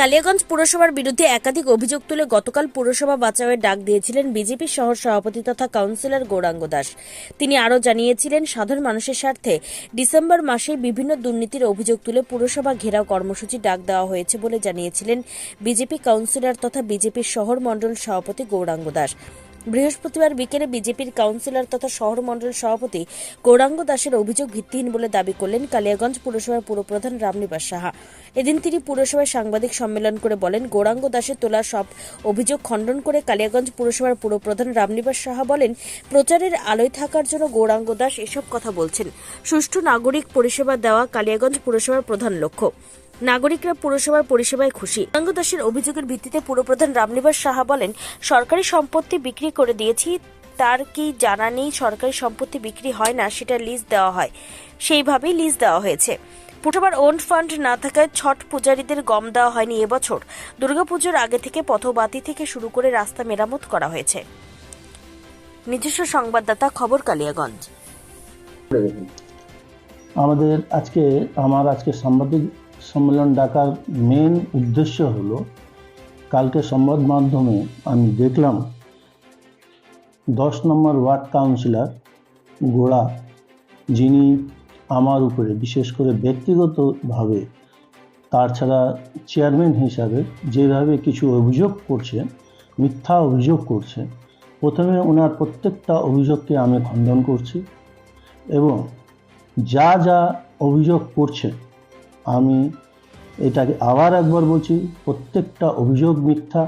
কালিয়াগঞ্জ পুরসভার বিরুদ্ধে একাধিক অভিযোগ তুলে গতকাল পুরসভা বাঁচাওয়ের ডাক দিয়েছিলেন বিজেপি শহর সভাপতি তথা কাউন্সিলর গৌরাঙ্গ দাস। তিনি আরও জানিয়েছিলেন, সাধারণ মানুষের স্বার্থে ডিসেম্বর মাসে বিভিন্ন দুর্নীতির অভিযোগ তুলে পুরসভা ঘেরাও কর্মসূচি ডাক দেওয়া হয়েছে বলে জানিয়েছিলেন বিজেপি কাউন্সিলর তথা বিজেপির শহর মণ্ডল সভাপতি গৌরাঙ্গ দাস। বৃহস্পতিবার বিকেলে বিজেপির কাউন্সিলর তথা শহর মণ্ডল সভাপতি গৌরাঙ্গ দাসের অভিযোগ ভিত্তিহীন বলে দাবি করলেন কালিয়াগঞ্জ পুরসভার পুরপ্রধান রামনিবাস সাহা। এদিন তিনি পুরসভায় সাংবাদিক সম্মেলন করে বলেন, গৌরাঙ্গ দাসের তোলা সব অভিযোগ খণ্ডন করে কালিয়াগঞ্জ পুরসভার পুরপ্রধান রামনিবাস সাহা বলেন, প্রচারের আলোয় থাকার জন্য গৌরাঙ্গ দাস এসব কথা বলছেন। সুষ্ঠু নাগরিক পরিষেবা দেওয়া কালিয়াগঞ্জ পুরসভার প্রধান লক্ষ্য। নাগরিকরা পুরসভার পরিষেবায় খুশি। গৌরাঙ্গ দাসের অভিযোগের ভিত্তিতে পুরপ্রধান রামনিবাস সাহা বলেন, সরকারি সম্পত্তি বিক্রি করে দিয়েছি। তার কি জানা নেই সরকারি সম্পত্তি বিক্রি হয় না, সেটা লিজ দেওয়া হয়, সেইভাবেই লিজ দেওয়া হয়েছে। পুরসভার ওন ফান্ড না থাকায় ছট পূজারীদের গম দেওয়া হয়নি এবছর। দুর্গাপুজোর আগে থেকে পথবাতি থেকে শুরু করে রাস্তা মেরামত করা হয়েছে। নিজস্ব সংবাদদাতা, খবর কালিয়াগঞ্জ। আমার আজকে সাংবাদিক সম্মেলন ডাকার মেন উদ্দেশ্য হলো, কালকে সংবাদ মাধ্যমে আমি দেখলাম 10 নম্বর ওয়ার্ড কাউন্সিলর গোড়া, যিনি আমার উপরে বিশেষ করে ব্যক্তিগতভাবে, তাছাড়া চেয়ারম্যান হিসাবে যেভাবে কিছু অভিযোগ করছে, মিথ্যা অভিযোগ করছে। প্রথমে ওনার প্রত্যেকটা অভিযোগকে আমি খণ্ডন করছি এবং যা যা অভিযোগ করছে আমি এটাকে আবার একবার বলছি, প্রত্যেকটা অভিযোগ মিথ্যা।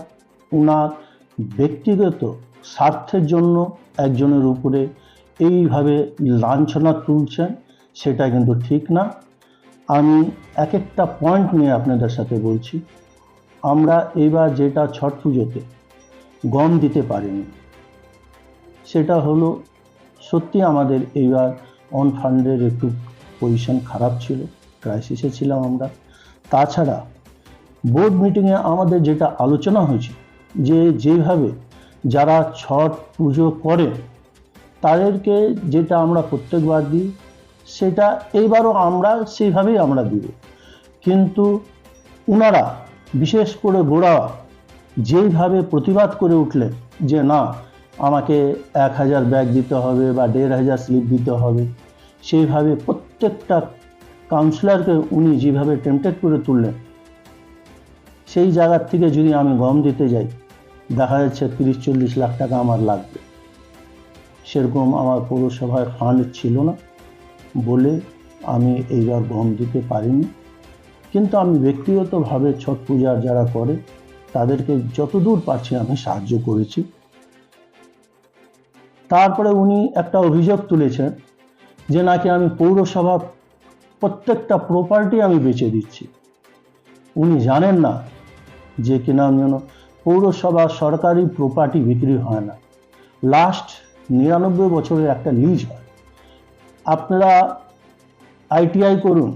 ওনার ব্যক্তিগত স্বার্থের জন্য একজনের উপরে এইভাবে লাঞ্ছনা তুলছেন, সেটা কিন্তু ঠিক না। আমি এক একটা পয়েন্ট নিয়ে আপনাদের সাথে বলছি। আমরা এবার যেটা ছট পুজোতে গম দিতে পারিনি, সেটা হলো সত্যি আমাদের এইবার অন ফান্ডের একটু পজিশন খারাপ ছিল, ক্রাইসিসে ছিলাম আমরা। তাছাড়া বোর্ড মিটিংয়ে আমাদের যেটা আলোচনা হয়েছে, যেভাবে যারা ছট পুজো করে তাদেরকে যেটা আমরা প্রত্যেকবার দিই, সেটা এইবারও আমরা সেইভাবেই আমরা দিব। কিন্তু ওনারা বিশেষ করে গোড়া যেইভাবে প্রতিবাদ করে উঠলেন যে না, আমাকে 1000 ব্যাগ দিতে হবে বা 1500 স্লিপ দিতে হবে, সেইভাবে প্রত্যেকটা কাউন্সিলরকে উনি যেভাবে টেম্পটেড করে তুললেন, সেই জায়গার থেকে যদি আমি গম দিতে যাই, দেখা যাচ্ছে 30-40 লাখ টাকা আমার লাগবে। সেরকম আমার পৌরসভায় ফান্ড ছিল না বলে আমি এইবার গম দিতে পারিনি। কিন্তু আমি ব্যক্তিগতভাবে ছট পূজার যারা করে তাদেরকে যতদূর পারছি আমি সাহায্য করেছি। তারপরে উনি একটা অভিযোগ তুলেছেন যে নাকি আমি পৌরসভা প্রত্যেকটা প্রপার্টি আমি বেচে দিচ্ছি। উনি জানেন না যে কিনা পৌরসভা সরকারি প্রপার্টি বিক্রি হয় না, লাস্ট 99 বছরের একটা লিজ হয়। আপনারা আরটিআই করুন,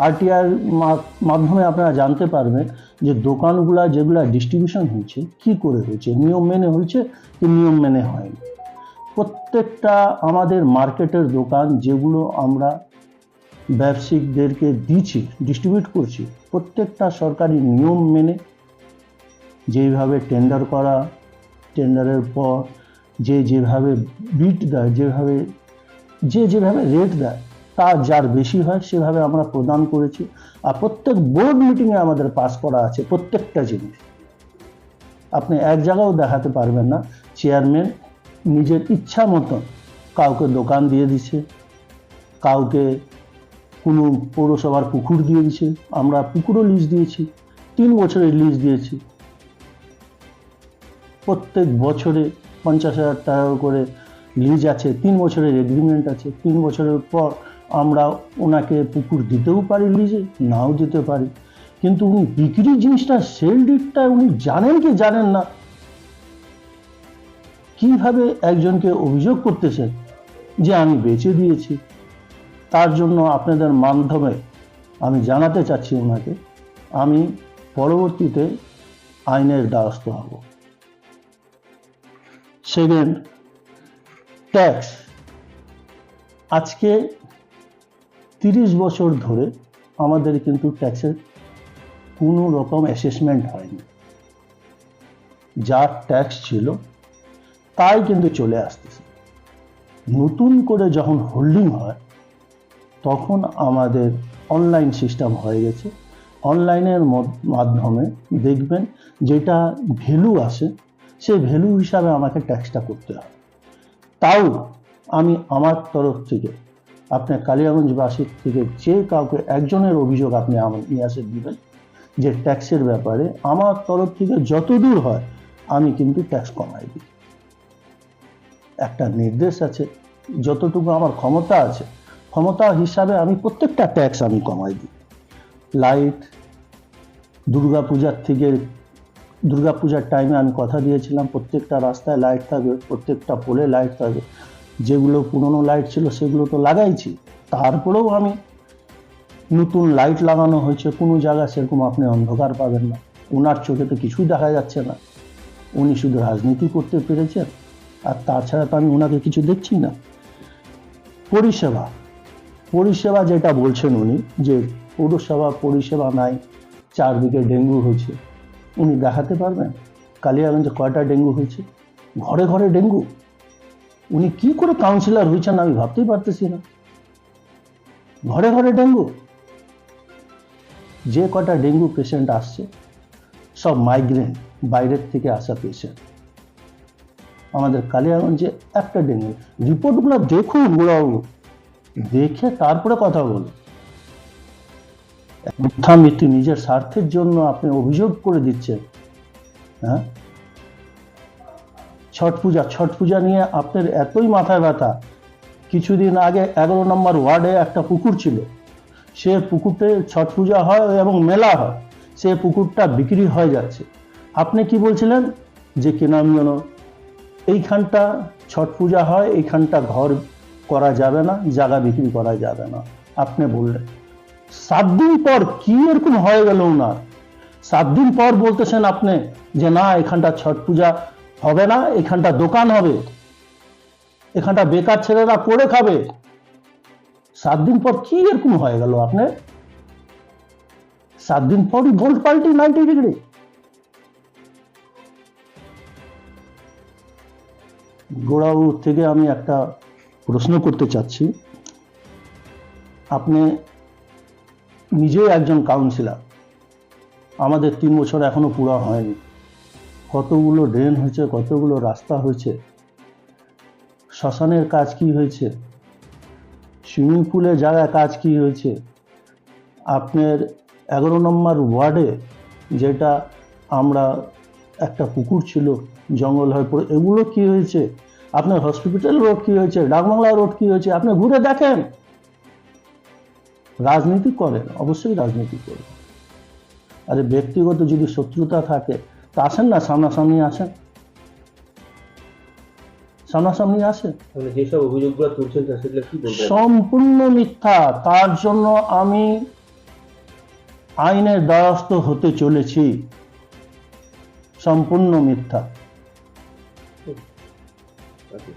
আরটিআইয়ের মাধ্যমে আপনারা জানতে পারবেন যে দোকানগুলা যেগুলা ডিস্ট্রিবিউশন হয়েছে কী করে হয়েছে, নিয়ম মেনে হয়েছে কি নিয়ম মেনে হয়নি। প্রত্যেকটা আমাদের মার্কেটের দোকান যেগুলো আমরা ব্যবসায়িকদেরকে দিচ্ছি, ডিস্ট্রিবিউট করছি, প্রত্যেকটা সরকারি নিয়ম মেনে, যেভাবে টেন্ডার করা, টেন্ডারের পর যেভাবে বিট দেয়, যেভাবে রেট দেয়, তা যার বেশি হয় সেভাবে আমরা প্রদান করেছি। আর প্রত্যেক বোর্ড মিটিংয়ে আমাদের পাস করা আছে প্রত্যেকটা জিনিস। আপনি এক জায়গাও দেখাতে পারবেন না চেয়ারম্যান নিজের ইচ্ছা মতন কাউকে দোকান দিয়ে দিছে, কাউকে কোনো পৌরসভার পুকুর দিয়ে দিছে। আমরা পুকুরও লিজ দিয়েছি, 3 বছরের লিজ দিয়েছি। প্রত্যেক বছরে 50,000 টাকা করে লিজ আছে, 3 বছরের এগ্রিমেন্ট আছে। 3 বছরের পর আমরা ওনাকে পুকুর দিতেও পারি লিজে, নাও দিতে পারি। কিন্তু উনি বিক্রি জিনিসটা, সেল ডিডটা উনি জানেন কি জানেন না। কিভাবে একজনকে অভিযোগ করতেছেন যে আমি বেচে দিয়েছি। তার জন্য আপনাদের মাধ্যমে আমি জানাতে চাচ্ছি ওনাকে, আমি পরবর্তীতে আইনের দ্বারস্থ হব। Second, tax. আজকে 30 বছর ধরে আমাদের কিন্তু ট্যাক্সের কোনো রকম অ্যাসেসমেন্ট হয়নি। যা ট্যাক্স ছিল তাই কিন্তু চলে আসতেছে। নতুন করে যখন হোল্ডিং হয় তখন আমাদের অনলাইন সিস্টেম হয়ে গেছে। অনলাইনের মাধ্যমে দেখবেন যেটা ভ্যালু আসে সেই ভ্যালু হিসাবে আমাকে ট্যাক্সটা করতে হয়। তাও আমি আমার তরফ থেকে আপনার কালিয়াগঞ্জবাসীর থেকে যে কাউকে একজনের অভিযোগ আপনি আমার নিয়ে আসে দিবেন যে ট্যাক্সের ব্যাপারে আমার তরফ থেকে যতদূর হয় আমি কিন্তু ট্যাক্স কমাই দিই। একটা নির্দেশ আছে, যতটুকু আমার ক্ষমতা আছে ক্ষমতা হিসাবে আমি প্রত্যেকটা ট্যাক্স আমি কমাই দিই। লাইট, দুর্গাপূজার টাইমে আমি কথা দিয়েছিলাম প্রত্যেকটা রাস্তায় লাইট থাকবে, প্রত্যেকটা পোলে লাইট থাকবে। যেগুলো পুরনো লাইট ছিল সেগুলো তো লাগাইছি, তারপরেও আমি নতুন লাইট লাগানো হয়েছে। কোনো জায়গায় সেরকম আপনি অন্ধকার পাবেন না। ওনার চোখে তো কিছুই দেখা যাচ্ছে না, উনি শুধু রাজনীতি করতে পেরেছেন, আর তাছাড়া তো আমি ওনাকে কিছু দেখছি না। পরিষেবা যেটা বলছেন উনি যে পৌরসভা পরিষেবা নাই, চারদিকে ডেঙ্গু হয়েছে, উনি দেখাতে পারবেন কালিয়াগঞ্জে কয়টা ডেঙ্গু হয়েছে? ঘরে ঘরে ডেঙ্গু। উনি কি করে কাউন্সিলর হয়েছেন আমি ভাবতেই পারতেছি না। ঘরে ঘরে ডেঙ্গু। যে কটা ডেঙ্গু পেশেন্ট আসছে সব মাইগ্রেন, বাইরের থেকে আসা পেশেন্ট। আমাদের কালিয়াগঞ্জে একটা ডেঙ্গু। রিপোর্টগুলো দেখুন বুড়াবাবু, দেখে তারপরে কথা বলুন। মিথ্যা নিজের স্বার্থের জন্য আপনি অভিযোগ করে দিচ্ছেন। হ্যাঁ, ছট পূজা নিয়ে আপনার এতই মাথায় ব্যথা। কিছুদিন আগে 11 নম্বর ওয়ার্ডে একটা পুকুর ছিল, সে পুকুরতে ছট পূজা হয় এবং মেলা হয়, সে পুকুরটা বিক্রি হয়ে যাচ্ছে। আপনি কি বলছিলেন যে কি নাম যেন, এইখানটা ছট পূজা হয়, এইখানটা ঘর করা যাবে না, জায়গা বিক্রি করা যাবে না, আপনি বললেন। 7 দিন পর কি এরকম হয়ে গেল ওনার? 7 দিন পর বলতেছেন আপনি যে না এখানটা ছট পূজা হবে না, এখানটা দোকান হবে, এখানটা বেকার ছেলেরা করে খাবে। 7 দিন পর কি এরকম হয়ে গেল আপনি? 7 দিন পরই ভোল্ট পাল্টি 90 ডিগ্রি। গোড়াবাবু থেকে আমি একটা প্রশ্ন করতে চাচ্ছি। আপনি নিজেই একজন কাউন্সিলর, আমাদের 3 বছর এখনো পুরো হয়নি। কতগুলো ড্রেন হয়েছে, কতগুলো রাস্তা হয়েছে, শ্মশানের কাজ কি হয়েছে, সুইমিং পুলের জায়গায় কাজ কি হয়েছে, আপনার 11 নম্বর ওয়ার্ডে যেটা আমরা একটা পুকুর ছিল জঙ্গল হয়ে পড়ে, এগুলো কি হয়েছে, আপনার হসপিটাল রোড কি হয়েছে, ডাকবাংলা রোড কি হয়েছে, আপনি ঘুরে দেখেন। রাজনীতি করেন, অবশ্যই রাজনীতি করেন। আরে ব্যক্তিগত যদি শত্রুতা থাকে তা আসেন না, সামনাসামনি আসেন, সামনাসামনি আসেন। মানে যেসব অভিযোগগুলো তুলছেন সেগুলো কি বলবেন? সম্পূর্ণ মিথ্যা। তার জন্য আমি আইনের দ্বারস্থ হতে চলেছি। সম্পূর্ণ মিথ্যা। আচ্ছা।